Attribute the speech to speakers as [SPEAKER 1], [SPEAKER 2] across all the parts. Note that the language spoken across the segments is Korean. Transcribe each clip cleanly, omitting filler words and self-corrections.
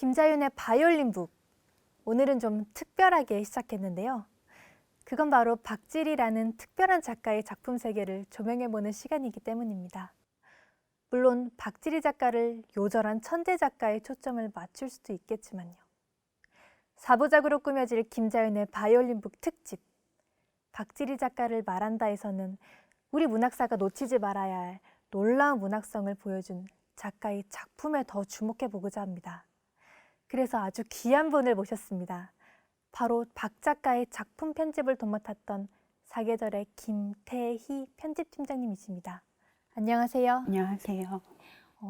[SPEAKER 1] 김자윤의 바이올린 북. 오늘은 좀 특별하게 시작했는데요. 그건 바로 박지리라는 특별한 작가의 작품 세계를 조명해보는 시간이기 때문입니다. 물론 박지리 작가를 요절한 천재 작가의 초점을 맞출 수도 있겠지만요. 4부작으로 꾸며질 김자윤의 바이올린 북 특집. 박지리 작가를 말한다에서는 우리 문학사가 놓치지 말아야 할 놀라운 문학성을 보여준 작가의 작품에 더 주목해보고자 합니다. 그래서 아주 귀한 분을 모셨습니다. 바로 박 작가의 작품 편집을 도맡았던 사계절의 김태희 편집팀장님이십니다. 안녕하세요.
[SPEAKER 2] 안녕하세요.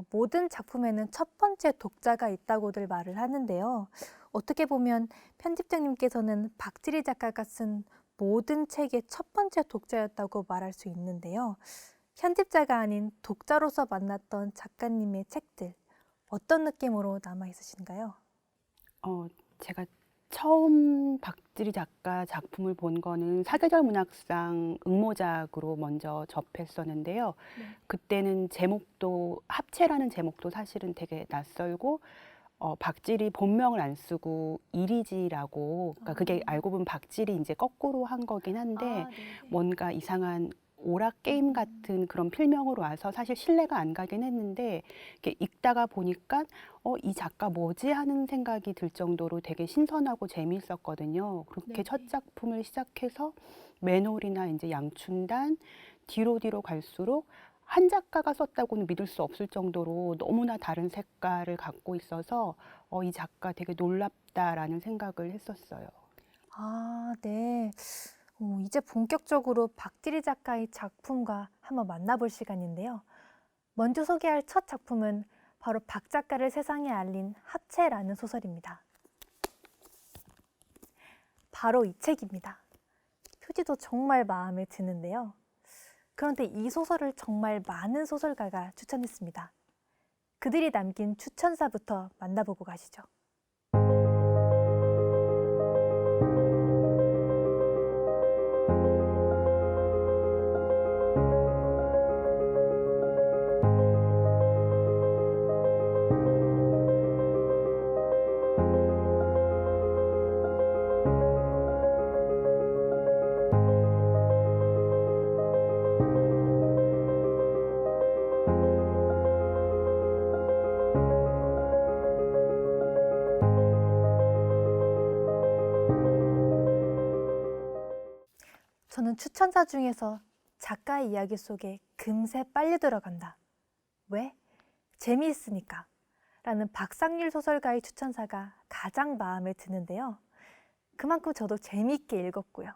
[SPEAKER 1] 모든 작품에는 첫 번째 독자가 있다고들 말을 하는데요. 어떻게 보면 편집장님께서는 박지리 작가가 쓴 모든 책의 첫 번째 독자였다고 말할 수 있는데요. 편집자가 아닌 독자로서 만났던 작가님의 책들, 어떤 느낌으로 남아있으신가요?
[SPEAKER 2] 제가 처음 박지리 작가 작품을 본 거는 사계절 문학상 응모작으로 먼저 접했었는데요. 그때는 제목도 합체라는 제목도 사실은 되게 낯설고 박지리 본명을 안 쓰고 이리지라고, 그러니까 그게 알고 보면 박지리 이제 거꾸로 한 거긴 한데 뭔가 이상한 오락 게임 같은 그런 필명으로 와서 사실 신뢰가 안 가긴 했는데, 이렇게 읽다가 보니까 이 작가 뭐지 하는 생각이 들 정도로 되게 신선하고 재미있었거든요. 그렇게 첫 작품을 시작해서 맨홀이나 이제 양춘단 뒤로 갈수록 한 작가가 썼다고는 믿을 수 없을 정도로 너무나 다른 색깔을 갖고 있어서 이 작가 되게 놀랍다라는 생각을 했었어요.
[SPEAKER 1] 아, 네. 이제 본격적으로 박지리 작가의 작품과 한번 만나볼 시간인데요. 먼저 소개할 첫 작품은 바로 박 작가를 세상에 알린 합체라는 소설입니다. 바로 이 책입니다. 표지도 정말 마음에 드는데요. 그런데 이 소설을 정말 많은 소설가가 추천했습니다. 그들이 남긴 추천사부터 만나보고 가시죠. 저는 추천사 중에서 작가의 이야기 속에 금세 빨려 들어간다. 왜? 재미있으니까. 라는 박상률 소설가의 추천사가 가장 마음에 드는데요. 그만큼 저도 재미있게 읽었고요.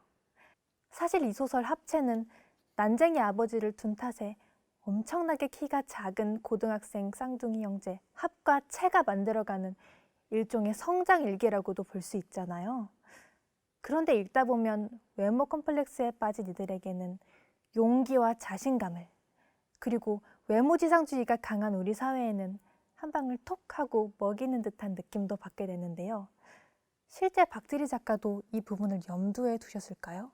[SPEAKER 1] 사실 이 소설 합체는 난쟁이 아버지를 둔 탓에 엄청나게 키가 작은 고등학생 쌍둥이 형제 합과 채가 만들어가는 일종의 성장 일기라고도 볼 수 있잖아요. 그런데 읽다 보면 외모 컴플렉스에 빠진 이들에게는 용기와 자신감을, 그리고 외모지상주의가 강한 우리 사회에는 한 방을 톡 하고 먹이는 듯한 느낌도 받게 되는데요. 실제 박지리 작가도 이 부분을 염두에 두셨을까요?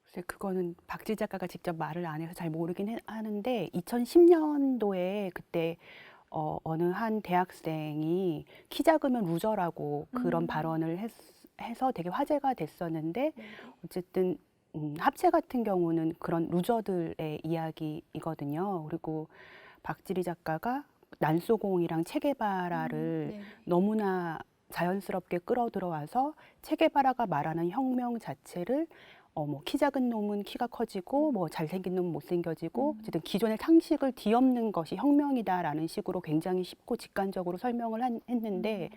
[SPEAKER 2] 글쎄, 그거는 박지리 작가가 직접 말을 안 해서 잘 모르긴 하는데 2010년도에 그때 어느 한 대학생이 키 작으면 루저라고 그런 발언을 해서 되게 화제가 됐었는데, 어쨌든 합체 같은 경우는 그런 루저들의 이야기이거든요. 그리고 박지리 작가가 난소공이랑 체게바라를 너무나 자연스럽게 끌어들어와서 체게바라가 말하는 혁명 자체를 뭐 키 작은 놈은 키가 커지고 뭐 잘생긴 놈은 못생겨지고 어쨌든 기존의 상식을 뒤엎는 것이 혁명이다라는 식으로 굉장히 쉽고 직관적으로 설명을 했는데,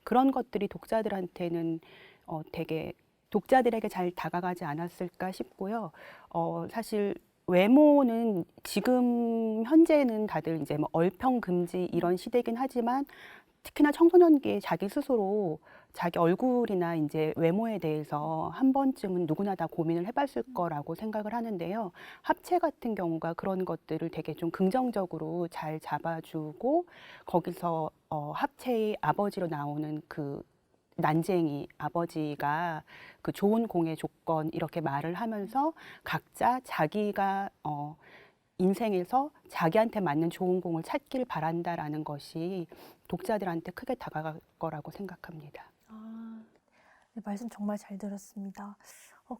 [SPEAKER 2] 그런 것들이 독자들한테는 되게 독자들에게 잘 다가가지 않았을까 싶고요. 사실 외모는 지금 현재는 다들 이제 뭐 얼평 금지 이런 시대긴 하지만, 특히나 청소년기에 자기 스스로 자기 얼굴이나 이제 외모에 대해서 한 번쯤은 누구나 다 고민을 해봤을 거라고 생각을 하는데요. 합체 같은 경우가 그런 것들을 되게 좀 긍정적으로 잘 잡아주고, 거기서 합체의 아버지로 나오는 그 난쟁이 아버지가 그 좋은 공의 조건 이렇게 말을 하면서 각자 자기가 인생에서 자기한테 맞는 좋은 공을 찾길 바란다라는 것이 독자들한테 크게 다가갈 거라고 생각합니다.
[SPEAKER 1] 네, 말씀 정말 잘 들었습니다.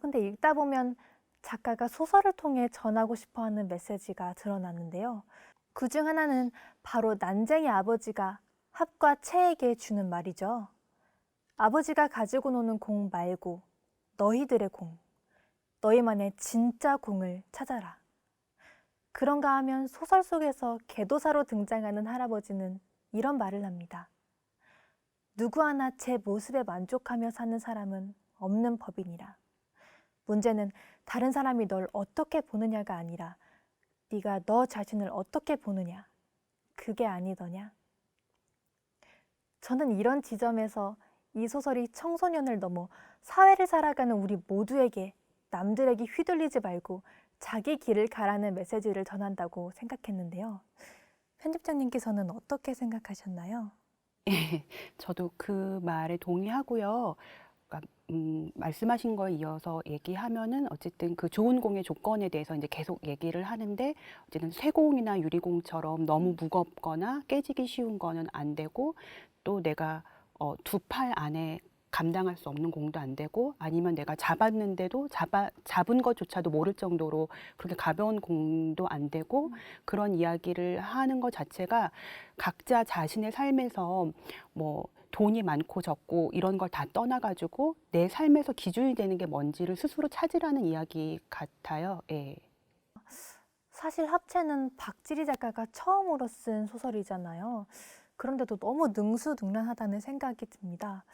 [SPEAKER 1] 근데 읽다 보면 작가가 소설을 통해 전하고 싶어 하는 메시지가 드러나는데요. 그 중 하나는 바로 난쟁이 아버지가 합과 채에게 주는 말이죠. 아버지가 가지고 노는 공 말고 너희들의 공, 너희만의 진짜 공을 찾아라. 그런가 하면 소설 속에서 개도사로 등장하는 할아버지는 이런 말을 합니다. 누구 하나 제 모습에 만족하며 사는 사람은 없는 법이니라. 문제는 다른 사람이 널 어떻게 보느냐가 아니라 네가 너 자신을 어떻게 보느냐, 그게 아니더냐. 저는 이런 지점에서 이 소설이 청소년을 넘어 사회를 살아가는 우리 모두에게 남들에게 휘둘리지 말고 자기 길을 가라는 메시지를 전한다고 생각했는데요. 편집장님께서는 어떻게 생각하셨나요?
[SPEAKER 2] 저도 그 말에 동의하고요. 그러니까, 말씀하신 거에 이어서 얘기하면은 어쨌든 그 좋은 공의 조건에 대해서 이제 계속 얘기를 하는데 어쨌든 쇠공이나 유리공처럼 너무 무겁거나 깨지기 쉬운 거는 안 되고 또 내가 두 팔 안에 감당할 수 없는 공도 안 되고 아니면 내가 잡았는데도 잡은 것조차도 모를 정도로 그렇게 가벼운 공도 안 되고 그런 이야기를 하는 것 자체가 각자 자신의 삶에서 뭐 돈이 많고 적고 이런 걸 다 떠나가지고 내 삶에서 기준이 되는 게 뭔지를 스스로 찾으라는 이야기 같아요. 예.
[SPEAKER 1] 사실 합체는 박지리 작가가 처음으로 쓴 소설이잖아요. 그런데도 너무 능수능란하다는 생각이 듭니다.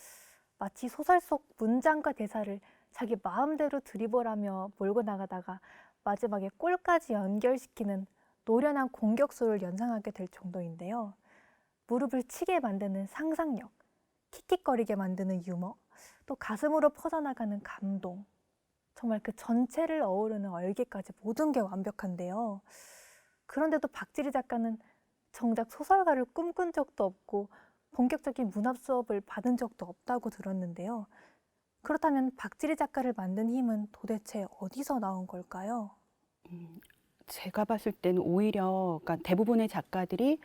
[SPEAKER 1] 마치 소설 속 문장과 대사를 자기 마음대로 드리블하며 몰고 나가다가 마지막에 꼴까지 연결시키는 노련한 공격수를 연상하게 될 정도인데요. 무릎을 치게 만드는 상상력, 킥킥거리게 만드는 유머, 또 가슴으로 퍼져나가는 감동, 정말 그 전체를 어우르는 얼개까지 모든 게 완벽한데요. 그런데도 박지리 작가는 정작 소설가를 꿈꾼 적도 없고 본격적인 문학 수업을 받은 적도 없다고 들었는데요. 그렇다면 박지리 작가를 만든 힘은 도대체 어디서 나온 걸까요?
[SPEAKER 2] 제가 봤을 때는 오히려 그러니까 대부분의 작가들이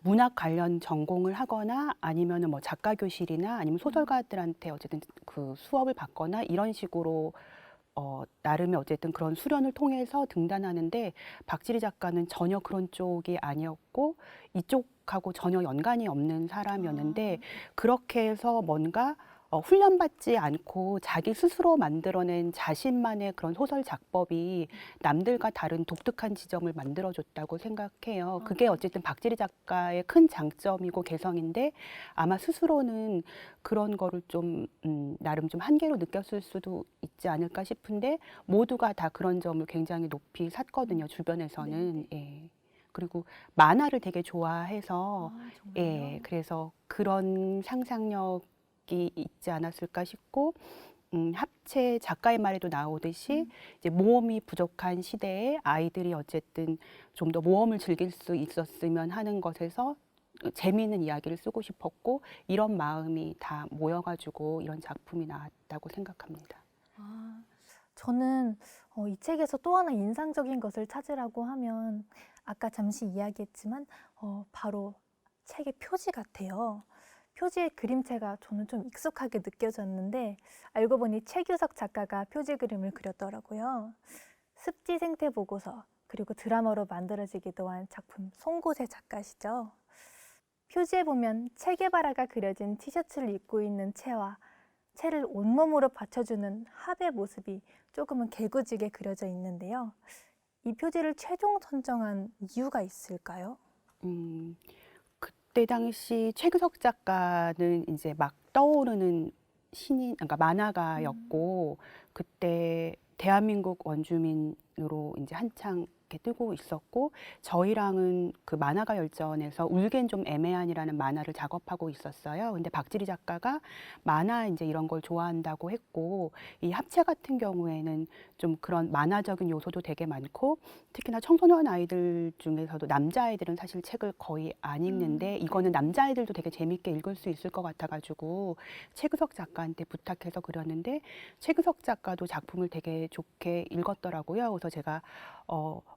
[SPEAKER 2] 문학 관련 전공을 하거나 아니면은 뭐 작가 교실이나 아니면 소설가들한테 어쨌든 그 수업을 받거나 이런 식으로 나름의 어쨌든 그런 수련을 통해서 등단하는데 박지리 작가는 전혀 그런 쪽이 아니었고 이쪽하고 전혀 연관이 없는 사람이었는데 그렇게 해서 뭔가 훈련받지 않고 자기 스스로 만들어낸 자신만의 그런 소설 작법이 남들과 다른 독특한 지점을 만들어줬다고 생각해요. 그게 어쨌든 박지리 작가의 큰 장점이고 개성인데 아마 스스로는 그런 거를 좀 나름 좀 한계로 느꼈을 수도 있지 않을까 싶은데 모두가 다 그런 점을 굉장히 높이 샀거든요. 주변에서는. 예. 그리고 만화를 되게 좋아해서 예, 그래서 그런 상상력이 있지 않았을까 싶고 합체 작가의 말에도 나오듯이 이제 모험이 부족한 시대에 아이들이 어쨌든 좀 더 모험을 즐길 수 있었으면 하는 것에서 재미있는 이야기를 쓰고 싶었고 이런 마음이 다 모여가지고 이런 작품이 나왔다고 생각합니다.
[SPEAKER 1] 저는 이 책에서 또 하나 인상적인 것을 찾으라고 하면 아까 잠시 이야기했지만 바로 책의 표지 같아요. 표지의 그림체가 저는 좀 익숙하게 느껴졌는데 알고 보니 최규석 작가가 표지 그림을 그렸더라고요. 습지 생태 보고서 그리고 드라마로 만들어지기도 한 작품 송곳의 작가시죠. 표지에 보면 체게바라가 그려진 티셔츠를 입고 있는 채와 채를 온몸으로 받쳐주는 합의 모습이 조금은 개구지게 그려져 있는데요. 이 표지를 최종 선정한 이유가 있을까요?
[SPEAKER 2] 그때 당시 최규석 작가는 이제 막 떠오르는 신인, 그러니까 만화가였고 그때 대한민국 원주민으로 이제 한창 이렇게 뜨고 있었고 저희랑은 그 만화가 열전에서 울겐 좀 애매한이라는 만화를 작업하고 있었어요. 근데 박지리 작가가 만화 이제 이런 걸 좋아한다고 했고 이 합체 같은 경우에는 좀 그런 만화적인 요소도 되게 많고 특히나 청소년 아이들 중에서도 남자아이들은 사실 책을 거의 안 읽는데 이거는 남자아이들도 되게 재밌게 읽을 수 있을 것 같아가지고 최규석 작가한테 부탁해서 그렸는데 최규석 작가도 작품을 되게 좋게 읽었더라고요. 그래서 제가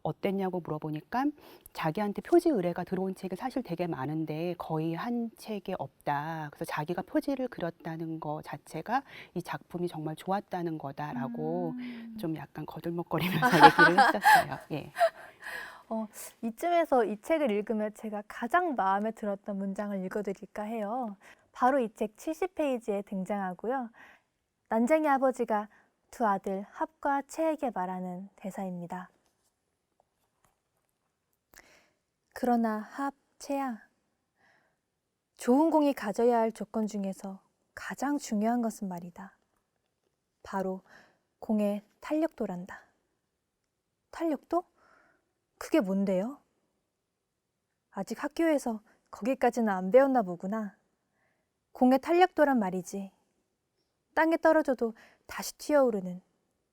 [SPEAKER 2] 어땠냐고 물어보니까 자기한테 표지 의뢰가 들어온 책이 사실 되게 많은데 거의 한 책이 없다. 그래서 자기가 표지를 그렸다는 거 자체가 이 작품이 정말 좋았다는 거다라고 좀 약간 거들먹거리면서 얘기를 했었어요. 예.
[SPEAKER 1] 이쯤에서 이 책을 읽으며 제가 가장 마음에 들었던 문장을 읽어드릴까 해요. 바로 이 책 70페이지에 등장하고요. 난쟁이 아버지가 두 아들 합과 채에게 말하는 대사입니다. 그러나 합, 채야, 좋은 공이 가져야 할 조건 중에서 가장 중요한 것은 말이다. 바로 공의 탄력도란다. 탄력도? 그게 뭔데요? 아직 학교에서 거기까지는 안 배웠나 보구나. 공의 탄력도란 말이지. 땅에 떨어져도 다시 튀어오르는,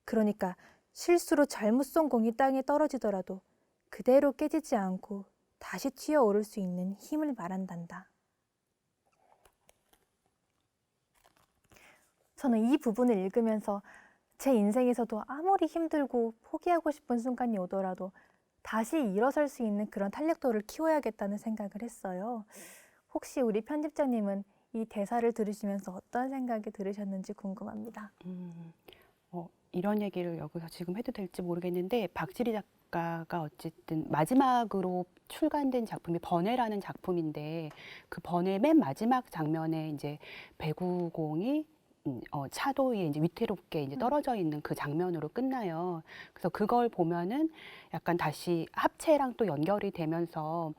[SPEAKER 1] 그러니까 실수로 잘못 쏜 공이 땅에 떨어지더라도 그대로 깨지지 않고 다시 튀어오를 수 있는 힘을 말한단다. 저는 이 부분을 읽으면서 제 인생에서도 아무리 힘들고 포기하고 싶은 순간이 오더라도 다시 일어설 수 있는 그런 탄력도를 키워야겠다는 생각을 했어요. 혹시 우리 편집자님은 이 대사를 들으시면서 어떤 생각이 들으셨는지 궁금합니다.
[SPEAKER 2] 이런 얘기를 여기서 지금 해도 될지 모르겠는데 박지리 작가가 어쨌든 마지막으로 출간된 작품이 번외라는 작품인데 그 번외 맨 마지막 장면에 이제 배구공이 차도 위에 이제 위태롭게 이제 떨어져 있는 그 장면으로 끝나요. 그래서 그걸 보면은 약간 다시 합체랑 또 연결이 되면서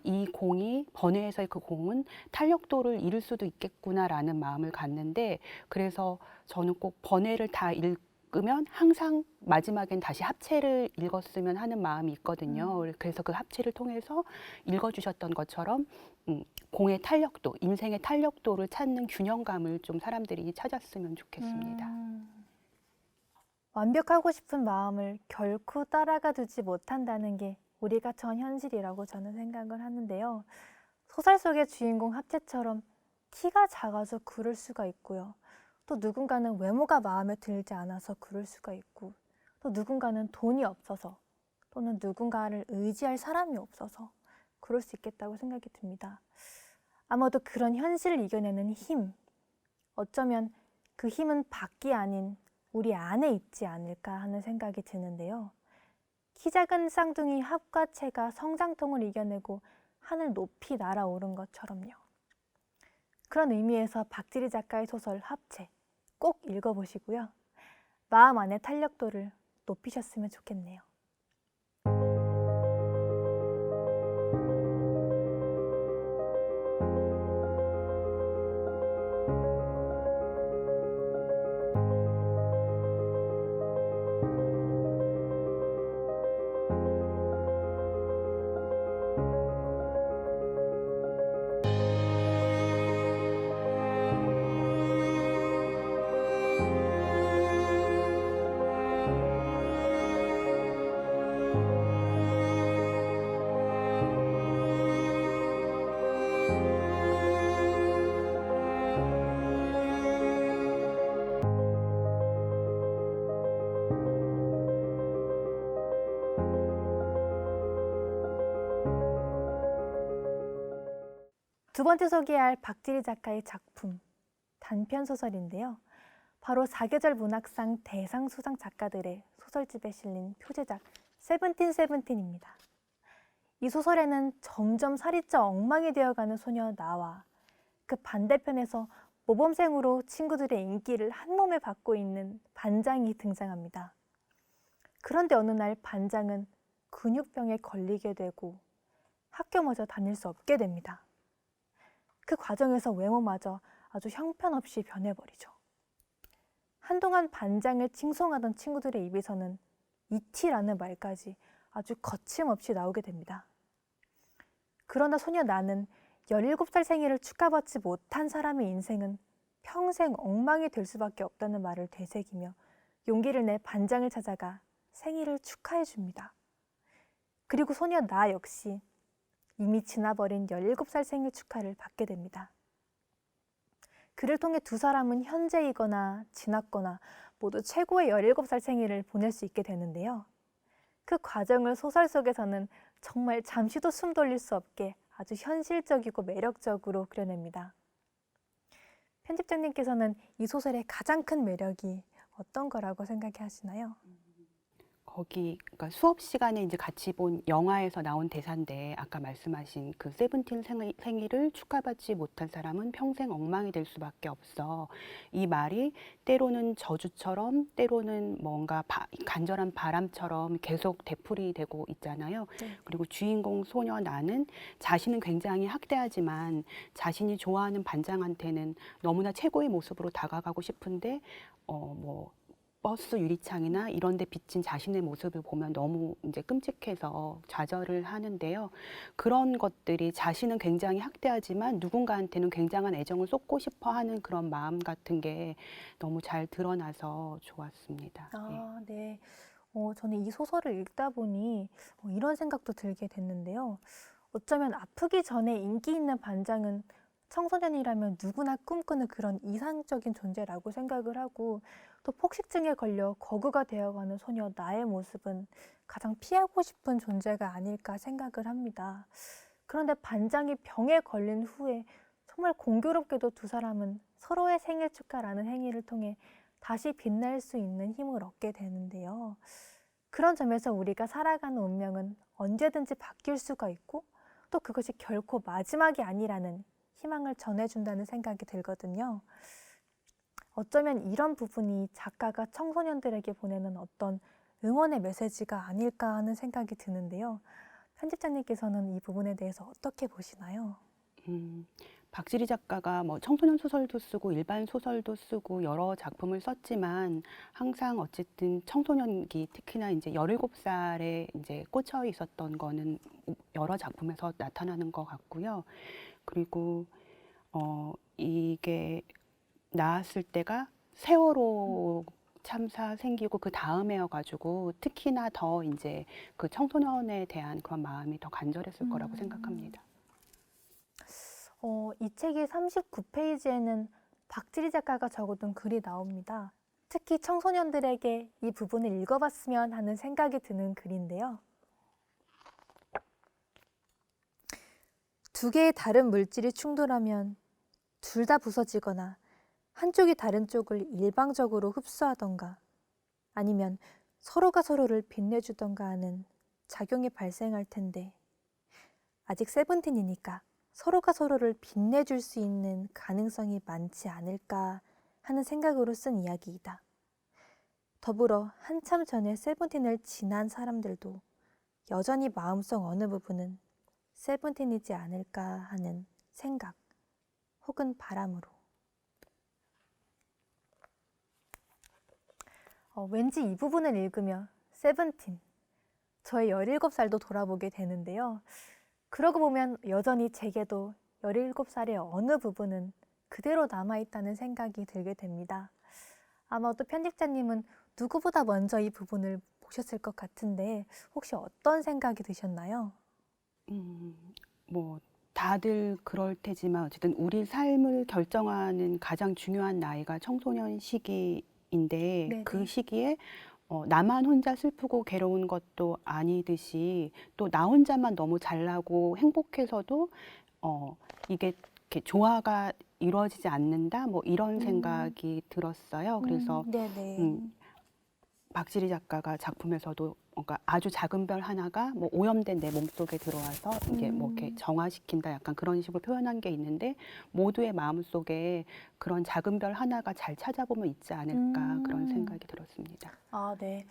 [SPEAKER 2] 이 공이 번외에서의 그 공은 탄력도를 잃을 수도 있겠구나라는 마음을 갖는데 그래서 저는 꼭 번외를 다 읽으면 항상 마지막엔 다시 합체를 읽었으면 하는 마음이 있거든요. 그래서 그 합체를 통해서 읽어주셨던 것처럼 공의 탄력도, 인생의 탄력도를 찾는 균형감을 좀 사람들이 찾았으면 좋겠습니다.
[SPEAKER 1] 완벽하고 싶은 마음을 결코 따라가 두지 못한다는 게 우리가 처한 현실이라고 저는 생각을 하는데요. 소설 속의 주인공 합체처럼 키가 작아서 그럴 수가 있고요. 또 누군가는 외모가 마음에 들지 않아서 그럴 수가 있고, 또 누군가는 돈이 없어서, 또는 누군가를 의지할 사람이 없어서 그럴 수 있겠다고 생각이 듭니다. 아마도 그런 현실을 이겨내는 힘, 어쩌면 그 힘은 밖이 아닌 우리 안에 있지 않을까 하는 생각이 드는데요. 키 작은 쌍둥이 합과 채가 성장통을 이겨내고 하늘 높이 날아오른 것처럼요. 그런 의미에서 박지리 작가의 소설 합체 꼭 읽어보시고요. 마음 안의 탄력도를 높이셨으면 좋겠네요. 두 번째 소개할 박지리 작가의 작품, 단편소설인데요. 바로 사계절 문학상 대상 수상 작가들의 소설집에 실린 표제작 세븐틴입니다. 이 소설에는 점점 살이 쪄 엉망이 되어가는 소녀 나와 그 반대편에서 모범생으로 친구들의 인기를 한몸에 받고 있는 반장이 등장합니다. 그런데 어느 날 반장은 근육병에 걸리게 되고 학교마저 다닐 수 없게 됩니다. 그 과정에서 외모마저 아주 형편없이 변해버리죠. 한동안 반장을 칭송하던 친구들의 입에서는 이티라는 말까지 아주 거침없이 나오게 됩니다. 그러나 소녀 나는 17살 생일을 축하받지 못한 사람의 인생은 평생 엉망이 될 수밖에 없다는 말을 되새기며 용기를 내 반장을 찾아가 생일을 축하해 줍니다. 그리고 소녀 나 역시 이미 지나버린 17살 생일 축하를 받게 됩니다. 그를 통해 두 사람은 현재이거나 지났거나 모두 최고의 17살 생일을 보낼 수 있게 되는데요. 그 과정을 소설 속에서는 정말 잠시도 숨 돌릴 수 없게 아주 현실적이고 매력적으로 그려냅니다. 편집장님께서는 이 소설의 가장 큰 매력이 어떤 거라고 생각하시나요?
[SPEAKER 2] 그러니까 수업 시간에 이제 같이 본 영화에서 나온 대사인데 아까 말씀하신 그 세븐틴 생일을 축하받지 못한 사람은 평생 엉망이 될 수밖에 없어. 이 말이 때로는 저주처럼 때로는 뭔가 간절한 바람처럼 계속 되풀이되고 있잖아요.
[SPEAKER 1] 네.
[SPEAKER 2] 그리고 주인공 소녀 나는 자신은 굉장히 학대하지만 자신이 좋아하는 반장한테는 너무나 최고의 모습으로 다가가고 싶은데 버스 유리창이나 이런 데 비친 자신의 모습을 보면 너무 이제 끔찍해서 좌절을 하는데요. 그런 것들이 자신은 굉장히 학대하지만 누군가한테는 굉장한 애정을 쏟고 싶어 하는 그런 마음 같은 게 너무 잘 드러나서 좋았습니다.
[SPEAKER 1] 아, 네. 저는 이 소설을 읽다 보니 이런 생각도 들게 됐는데요. 어쩌면 아프기 전에 인기 있는 반장은 청소년이라면 누구나 꿈꾸는 그런 이상적인 존재라고 생각을 하고, 또 폭식증에 걸려 거구가 되어가는 소녀 나의 모습은 가장 피하고 싶은 존재가 아닐까 생각을 합니다. 그런데 반장이 병에 걸린 후에 정말 공교롭게도 두 사람은 서로의 생일 축하라는 행위를 통해 다시 빛날 수 있는 힘을 얻게 되는데요. 그런 점에서 우리가 살아가는 운명은 언제든지 바뀔 수가 있고, 또 그것이 결코 마지막이 아니라는 희망을 전해준다는 생각이 들거든요. 어쩌면 이런 부분이 작가가 청소년들에게 보내는 어떤 응원의 메시지가 아닐까 하는 생각이 드는데요. 편집장님께서는 이 부분에 대해서 어떻게 보시나요?
[SPEAKER 2] 박지리 작가가 뭐 청소년 소설도 쓰고 일반 소설도 쓰고 여러 작품을 썼지만 항상 어쨌든 청소년기 특히나 이제 17살에 이제 꽂혀 있었던 거는 여러 작품에서 나타나는 것 같고요. 그리고 이게 나왔을 때가 세월호 참사 생기고 그 다음에여가지고 특히나 더 이제 그 청소년에 대한 그런 마음이 더 간절했을 거라고 생각합니다.
[SPEAKER 1] 이 책의 39페이지에는 박지리 작가가 적어둔 글이 나옵니다. 특히 청소년들에게 이 부분을 읽어봤으면 하는 생각이 드는 글인데요. 두 개의 다른 물질이 충돌하면 둘 다 부서지거나 한쪽이 다른 쪽을 일방적으로 흡수하던가 아니면 서로가 서로를 빛내주던가 하는 작용이 발생할 텐데, 아직 세븐틴이니까 서로가 서로를 빛내줄 수 있는 가능성이 많지 않을까 하는 생각으로 쓴 이야기이다. 더불어 한참 전에 세븐틴을 지난 사람들도 여전히 마음속 어느 부분은 세븐틴이지 않을까 하는 생각 혹은 바람으로. 왠지 이 부분을 읽으며 세븐틴, 저의 17살도 돌아보게 되는데요. 그러고 보면 여전히 제게도 17살의 어느 부분은 그대로 남아있다는 생각이 들게 됩니다. 아마 또 편집자님은 누구보다 먼저 이 부분을 보셨을 것 같은데 혹시 어떤 생각이 드셨나요?
[SPEAKER 2] 뭐 다들 그럴 테지만 어쨌든 우리 삶을 결정하는 가장 중요한 나이가 청소년 시기인데
[SPEAKER 1] 네네.
[SPEAKER 2] 그 시기에 나만 혼자 슬프고 괴로운 것도 아니듯이 또 나 혼자만 너무 잘나고 행복해서도 이게 이렇게 조화가 이루어지지 않는다 뭐 이런 생각이 들었어요. 그래서
[SPEAKER 1] 네네.
[SPEAKER 2] 박지리 작가가 작품에서도 뭔가 아주 작은 별 하나가 뭐 오염된 내 몸속에 들어와서 이게 뭐 이렇게 정화시킨다 약간 그런 식으로 표현한 게 있는데 모두의 마음속에 그런 작은 별 하나가 잘 찾아보면 있지 않을까 그런 생각이 들었습니다.
[SPEAKER 1] 아, 네.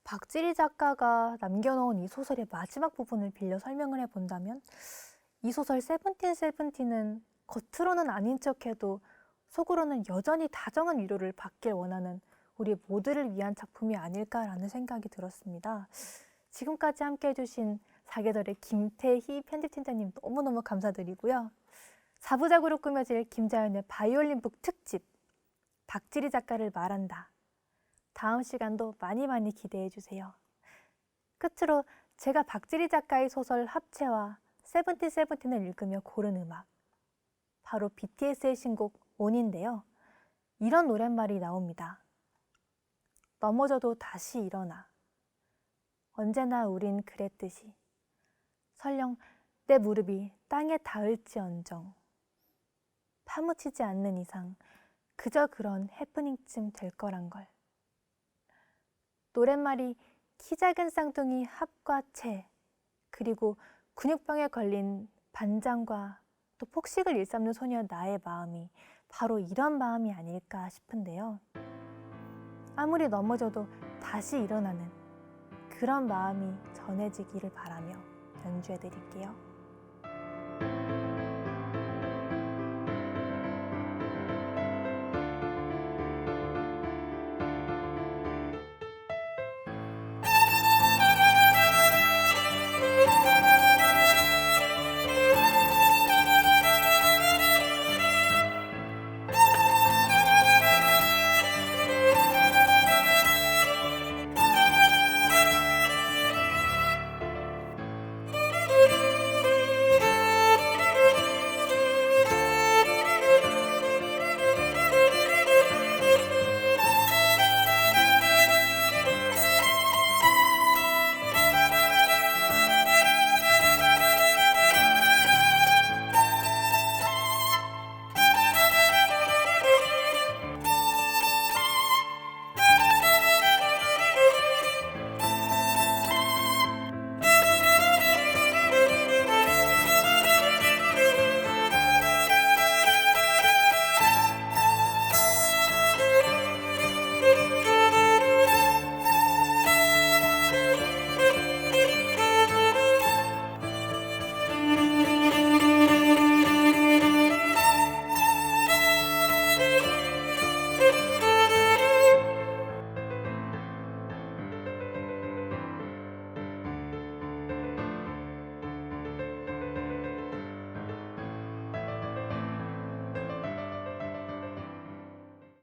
[SPEAKER 1] 박지리 작가가 남겨놓은 이 소설의 마지막 부분을 빌려 설명을 해본다면, 이 소설 세븐틴은 겉으로는 아닌 척해도 속으로는 여전히 다정한 위로를 받길 원하는 우리 모두를 위한 작품이 아닐까라는 생각이 들었습니다. 지금까지 함께 해주신 사계절의 김태희 편집팀장님 너무너무 감사드리고요. 4부작으로 꾸며질 김자연의 바이올린북 특집, 박지리 작가를 말한다. 다음 시간도 많이 많이 기대해 주세요. 끝으로 제가 박지리 작가의 소설 합체와 세븐틴을 읽으며 고른 음악, 바로 BTS의 신곡 온인데요. 이런 노랫말이 나옵니다. 넘어져도 다시 일어나. 언제나 우린 그랬듯이 설령 내 무릎이 땅에 닿을지언정 파묻히지 않는 이상 그저 그런 해프닝쯤 될 거란 걸. 노랫말이 키 작은 쌍둥이 합과 채, 그리고 근육병에 걸린 반장과 또 폭식을 일삼는 소녀 나의 마음이 바로 이런 마음이 아닐까 싶은데요. 아무리 넘어져도 다시 일어나는 그런 마음이 전해지기를 바라며 연주해 드릴게요.